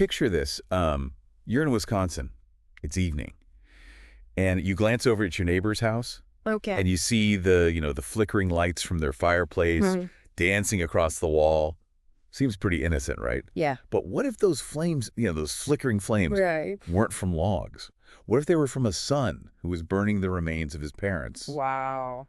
picture this. You're in Wisconsin. It's evening. And you glance over at your neighbor's house. Okay. And you see the flickering lights from their fireplace dancing across the wall. Seems pretty innocent, right? Yeah. But what if those flames, those flickering flames weren't from logs? What if they were from a son who was burning the remains of his parents? Wow.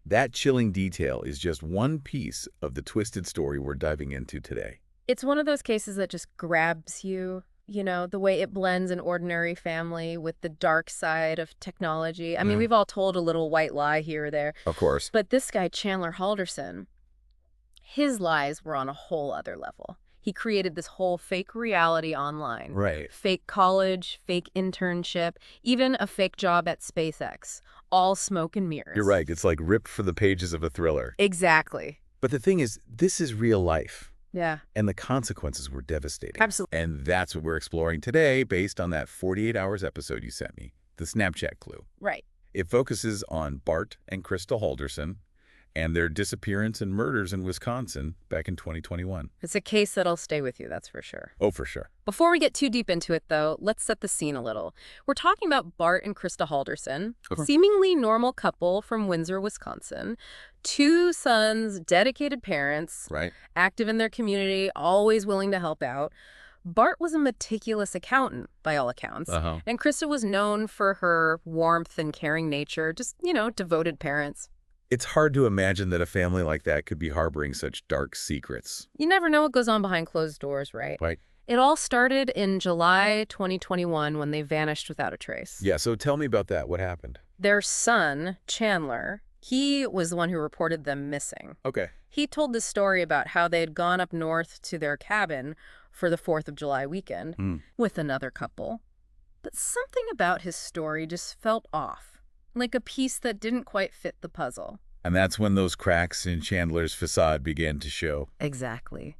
That chilling detail is just one piece of the twisted story we're diving into today. It's one of those cases that just grabs you, the way it blends an ordinary family with the dark side of technology. I mean, we've all told a little white lie here or there. Of course. But this guy, Chandler Halderson, his lies were on a whole other level. He created this whole fake reality online. Right. Fake college, fake internship, even a fake job at SpaceX. All smoke and mirrors. You're right. It's like ripped from the pages of a thriller. Exactly. But the thing is, this is real life. Yeah. And the consequences were devastating. Absolutely. And that's what we're exploring today based on that 48 Hours episode you sent me, the Snapchat clue. Right. It focuses on Bart and Krista Halderson and their disappearance and murders in Wisconsin back in 2021. It's a case that'll stay with you, that's for sure. Oh, for sure. Before we get too deep into it, though, let's set the scene a little. We're talking about Bart and Krista Halderson, a seemingly normal couple from Windsor, Wisconsin. 2 sons, dedicated parents, right, active in their community, always willing to help out. Bart was a meticulous accountant, by all accounts, and Krista was known for her warmth and caring nature, just, devoted parents. It's hard to imagine that a family like that could be harboring such dark secrets. You never know what goes on behind closed doors, right? Right. It all started in July 2021 when they vanished without a trace. Yeah, so tell me about that. What happened? Their son, Chandler, he was the one who reported them missing. Okay. He told this story about how they had gone up north to their cabin for the 4th of July weekend with another couple. But something about his story just felt off, like a piece that didn't quite fit the puzzle. And that's when those cracks in Chandler's facade began to show. Exactly.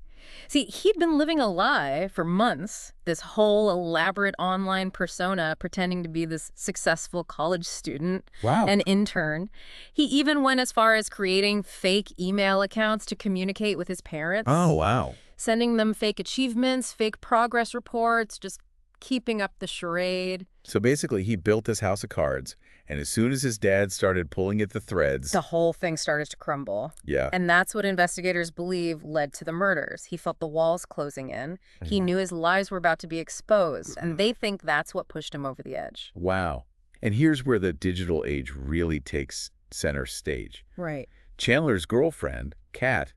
See, he'd been living a lie for months, this whole elaborate online persona pretending to be this successful college student and intern. He even went as far as creating fake email accounts to communicate with his parents. Oh, wow. Sending them fake achievements, fake progress reports, just keeping up the charade. So basically, he built this house of cards, and as soon as his dad started pulling at the threads, the whole thing started to crumble. Yeah. And that's what investigators believe led to the murders. He felt the walls closing in. He knew his lies were about to be exposed, and they think that's what pushed him over the edge. Wow. And here's where the digital age really takes center stage. Right. Chandler's girlfriend, Kat,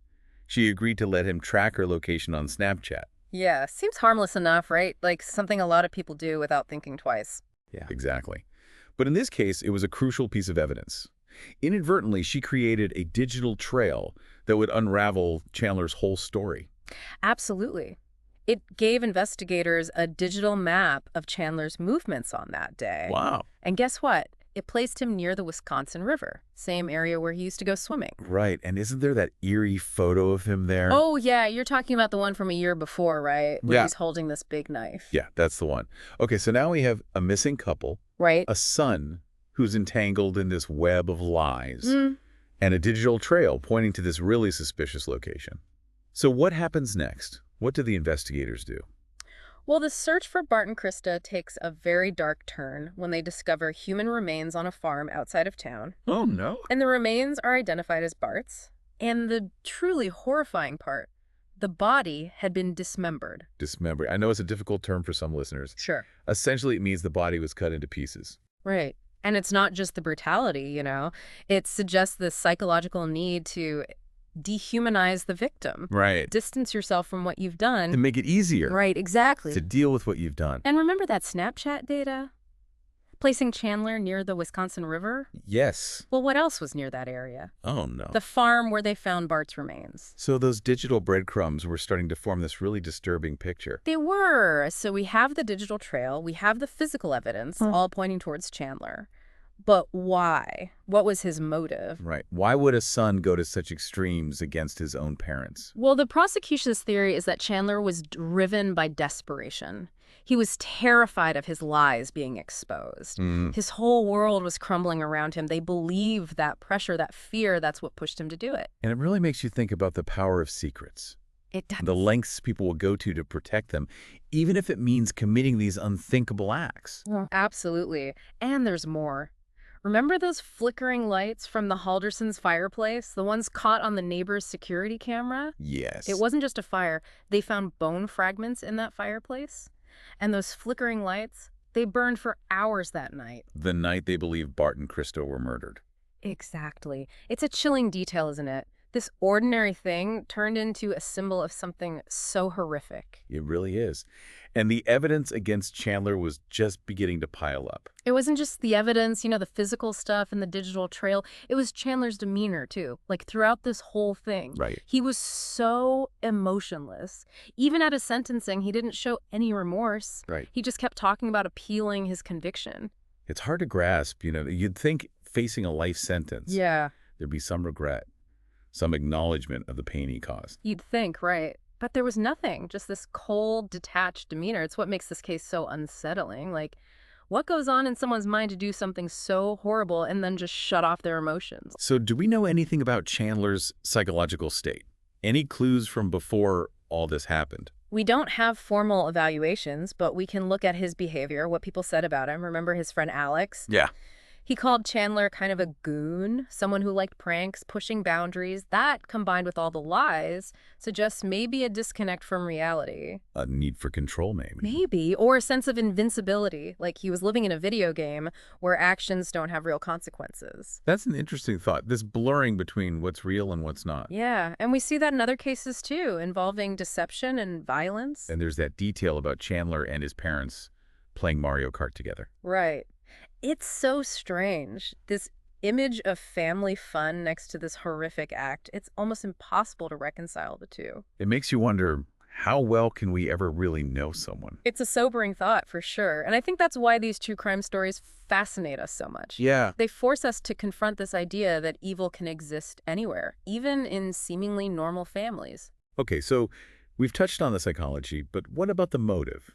she agreed to let him track her location on Snapchat. Yeah, seems harmless enough, right? Like something a lot of people do without thinking twice. Yeah, exactly. But in this case, it was a crucial piece of evidence. Inadvertently, she created a digital trail that would unravel Chandler's whole story. Absolutely. It gave investigators a digital map of Chandler's movements on that day. Wow. And guess what? It placed him near the Wisconsin River, same area where he used to go swimming. Right. And isn't there that eerie photo of him there? Oh, yeah. You're talking about the one from a year before, right? Where he's holding this big knife. Yeah, that's the one. Okay, so now we have a missing couple. Right. A son who's entangled in this web of lies. And a digital trail pointing to this really suspicious location. So what happens next? What do the investigators do? Well, the search for Bart and Krista takes a very dark turn when they discover human remains on a farm outside of town. Oh, no. And the remains are identified as Bart's. And the truly horrifying part, the body had been dismembered. Dismembered. I know it's a difficult term for some listeners. Sure. Essentially, it means the body was cut into pieces. Right. And it's not just the brutality, It suggests the psychological need to dehumanize the victim. Right. Distance yourself from what you've done. To make it easier. Right, exactly. To deal with what you've done. And remember that Snapchat data? Placing Chandler near the Wisconsin River? Yes. Well, what else was near that area? Oh, no. The farm where they found Bart's remains. So those digital breadcrumbs were starting to form this really disturbing picture. They were. So we have the digital trail, we have the physical evidence, all pointing towards Chandler. But why? What was his motive? Right. Why would a son go to such extremes against his own parents? Well, the prosecution's theory is that Chandler was driven by desperation. He was terrified of his lies being exposed. His whole world was crumbling around him. They believed that pressure, that fear, that's what pushed him to do it. And it really makes you think about the power of secrets. It does. The lengths people will go to protect them, even if it means committing these unthinkable acts. Absolutely. And there's more. Remember those flickering lights from the Halderson's fireplace? The ones caught on the neighbor's security camera? Yes. It wasn't just a fire. They found bone fragments in that fireplace. And those flickering lights, they burned for hours that night. The night they believe Bart and Krista were murdered. Exactly. It's a chilling detail, isn't it? This ordinary thing turned into a symbol of something so horrific. It really is. And the evidence against Chandler was just beginning to pile up. It wasn't just the evidence, the physical stuff and the digital trail. It was Chandler's demeanor, too. Like, throughout this whole thing. Right. He was so emotionless. Even at his sentencing, he didn't show any remorse. Right. He just kept talking about appealing his conviction. It's hard to grasp, You'd think facing a life sentence, there'd be some regret, some acknowledgement of the pain he caused. You'd think, right? But there was nothing, just this cold, detached demeanor. It's what makes this case so unsettling. Like, what goes on in someone's mind to do something so horrible and then just shut off their emotions? So do we know anything about Chandler's psychological state? Any clues from before all this happened? We don't have formal evaluations, but we can look at his behavior, what people said about him. Remember his friend Alex? Yeah. He called Chandler kind of a goon, someone who liked pranks, pushing boundaries. That, combined with all the lies, suggests maybe a disconnect from reality. A need for control, maybe. Maybe, or a sense of invincibility, like he was living in a video game where actions don't have real consequences. That's an interesting thought, this blurring between what's real and what's not. Yeah, and we see that in other cases too, involving deception and violence. And there's that detail about Chandler and his parents playing Mario Kart together. Right. It's so strange. This image of family fun next to this horrific act, it's almost impossible to reconcile the two. It makes you wonder, how well can we ever really know someone? It's a sobering thought, for sure. And I think that's why these true crime stories fascinate us so much. Yeah. They force us to confront this idea that evil can exist anywhere, even in seemingly normal families. Okay, so we've touched on the psychology, but what about the motive?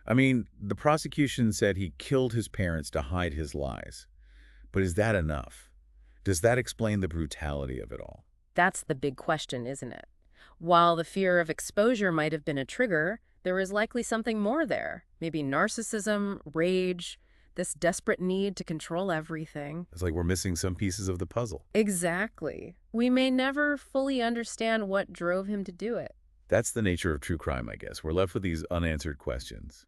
I mean, the prosecution said he killed his parents to hide his lies. But is that enough? Does that explain the brutality of it all? That's the big question, isn't it? While the fear of exposure might have been a trigger, there is likely something more there. Maybe narcissism, rage, this desperate need to control everything. It's like we're missing some pieces of the puzzle. Exactly. We may never fully understand what drove him to do it. That's the nature of true crime, I guess. We're left with these unanswered questions,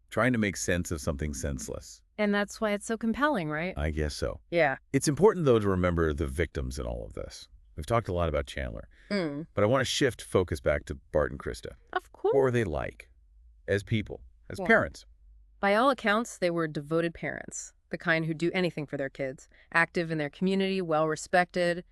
trying to make sense of something senseless. And that's why it's so compelling, right? I guess so. Yeah. It's important, though, to remember the victims in all of this. We've talked a lot about Chandler, but I want to shift focus back to Bart and Krista. Of course. What were they like as people, as parents? By all accounts, they were devoted parents, the kind who do anything for their kids, active in their community, well-respected,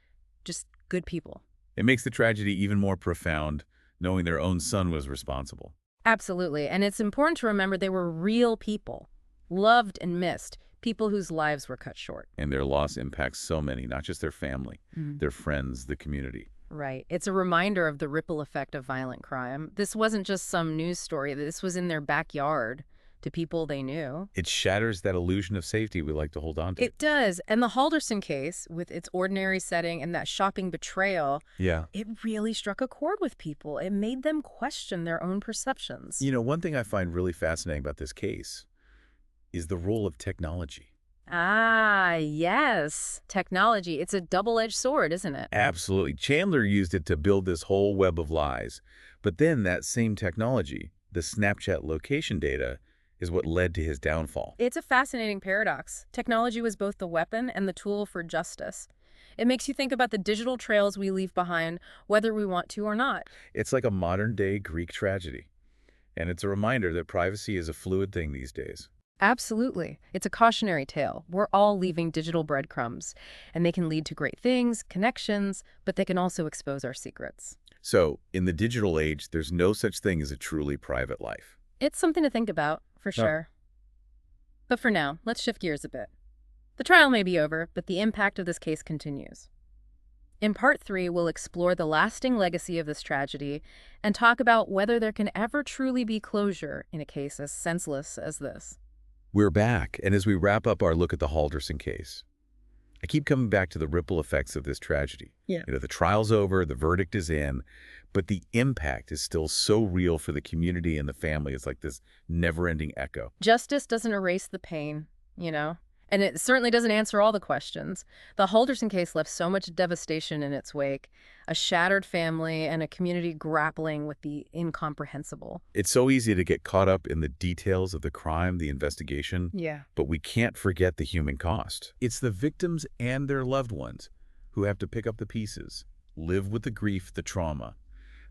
just good people. It makes the tragedy even more profound, knowing their own son was responsible. Absolutely. And it's important to remember they were real people, loved and missed, people whose lives were cut short. And their loss impacts so many, not just their family, their friends, the community. Right. It's a reminder of the ripple effect of violent crime. This wasn't just some news story. This was in their backyard to people they knew. It shatters that illusion of safety we like to hold on to. It does. And the Halderson case, with its ordinary setting and that shocking betrayal, it really struck a chord with people. It made them question their own perceptions. One thing I find really fascinating about this case is the role of technology. Ah, yes. Technology. It's a double-edged sword, isn't it? Absolutely. Chandler used it to build this whole web of lies. But then that same technology, the Snapchat location data, is what led to his downfall. It's a fascinating paradox. Technology was both the weapon and the tool for justice. It makes you think about the digital trails we leave behind, whether we want to or not. It's like a modern-day Greek tragedy. And it's a reminder that privacy is a fluid thing these days. Absolutely. It's a cautionary tale. We're all leaving digital breadcrumbs, and they can lead to great things, connections, but they can also expose our secrets. So, in the digital age, there's no such thing as a truly private life. It's something to think about, for sure. But for now, let's shift gears a bit. The trial may be over, but the impact of this case continues. In Part 3, we'll explore the lasting legacy of this tragedy and talk about whether there can ever truly be closure in a case as senseless as this. We're back, and as we wrap up our look at the Halderson case, I keep coming back to the ripple effects of this tragedy. The trial's over, the verdict is in, but the impact is still so real for the community and the family. It's like this never-ending echo. Justice doesn't erase the pain, you know? And it certainly doesn't answer all the questions. The Halderson case left so much devastation in its wake, a shattered family and a community grappling with the incomprehensible. It's so easy to get caught up in the details of the crime, the investigation, Yeah. but we can't forget the human cost. It's the victims and their loved ones who have to pick up the pieces, live with the grief, the trauma.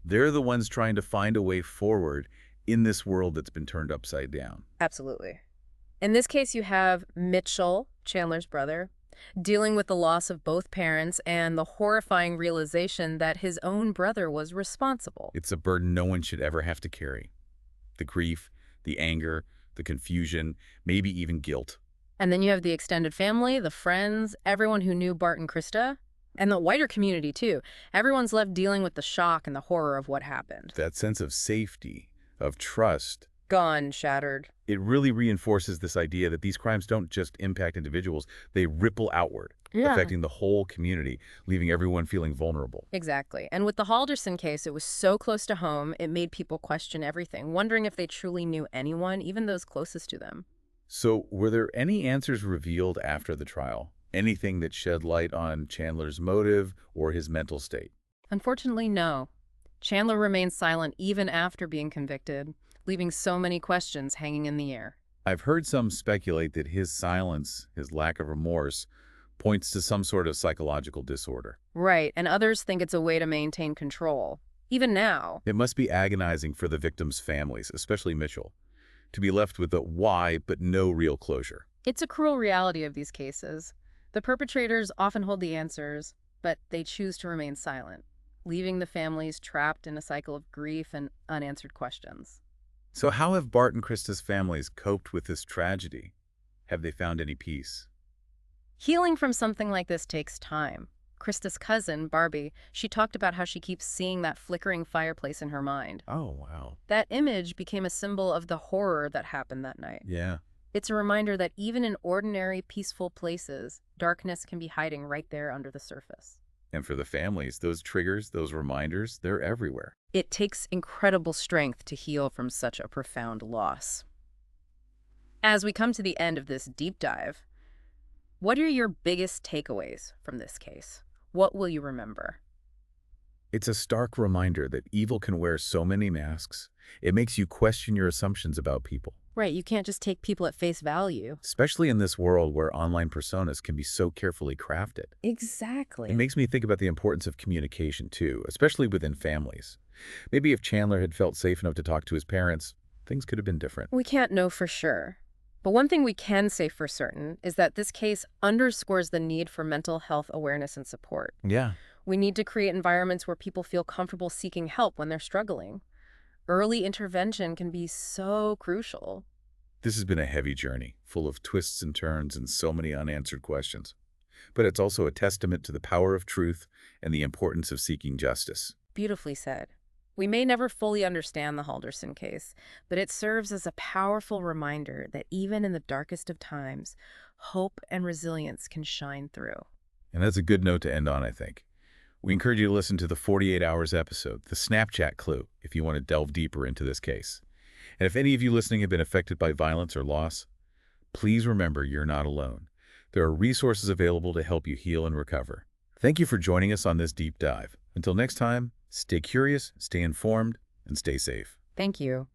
They're the ones trying to find a way forward in this world that's been turned upside down. Absolutely. In this case, you have Mitchell, Chandler's brother, dealing with the loss of both parents and the horrifying realization that his own brother was responsible. It's a burden no one should ever have to carry. The grief, the anger, the confusion, maybe even guilt. And then you have the extended family, the friends, everyone who knew Bart and Krista, and the wider community, too. Everyone's left dealing with the shock and the horror of what happened. That sense of safety, of trust, Gone, shattered. it really reinforces this idea that these crimes don't just impact individuals, they ripple outward, affecting the whole community, leaving everyone feeling vulnerable. Exactly. And with the Halderson case, it was so close to home, it made people question everything, wondering if they truly knew anyone, even those closest to them. So, were there any answers revealed after the trial? Anything that shed light on Chandler's motive or his mental state? Unfortunately, no. Chandler remained silent even after being convicted, leaving so many questions hanging in the air. I've heard some speculate that his silence, his lack of remorse, points to some sort of psychological disorder. Right, and others think it's a way to maintain control. Even now. It must be agonizing for the victims' families, especially Mitchell, to be left with a why but no real closure. It's a cruel reality of these cases. The perpetrators often hold the answers, but they choose to remain silent, leaving the families trapped in a cycle of grief and unanswered questions. So how have Bart and Krista's families coped with this tragedy? Have they found any peace? Healing from something like this takes time. Krista's cousin, Barbie, she talked about how she keeps seeing that flickering fireplace in her mind. Oh, wow. That image became a symbol of the horror that happened that night. Yeah. It's a reminder that even in ordinary, peaceful places, darkness can be hiding right there under the surface. And for the families, those triggers, those reminders, they're everywhere. It takes incredible strength to heal from such a profound loss. As we come to the end of this deep dive, what are your biggest takeaways from this case? What will you remember? It's a stark reminder that evil can wear so many masks. It makes you question your assumptions about people. Right, you can't just take people at face value. Especially in this world where online personas can be so carefully crafted. Exactly. It makes me think about the importance of communication too, especially within families. Maybe if Chandler had felt safe enough to talk to his parents, things could have been different. We can't know for sure. But one thing we can say for certain is that this case underscores the need for mental health awareness and support. Yeah. We need to create environments where people feel comfortable seeking help when they're struggling. Early intervention can be so crucial. This has been a heavy journey, full of twists and turns and so many unanswered questions. But it's also a testament to the power of truth and the importance of seeking justice. Beautifully said. We may never fully understand the Halderson case, but it serves as a powerful reminder that even in the darkest of times, hope and resilience can shine through. And that's a good note to end on, I think. We encourage you to listen to the 48 Hours episode, the Snapchat Clue, if you want to delve deeper into this case. And if any of you listening have been affected by violence or loss, please remember you're not alone. There are resources available to help you heal and recover. Thank you for joining us on this deep dive. Until next time, stay curious, stay informed, and stay safe. Thank you.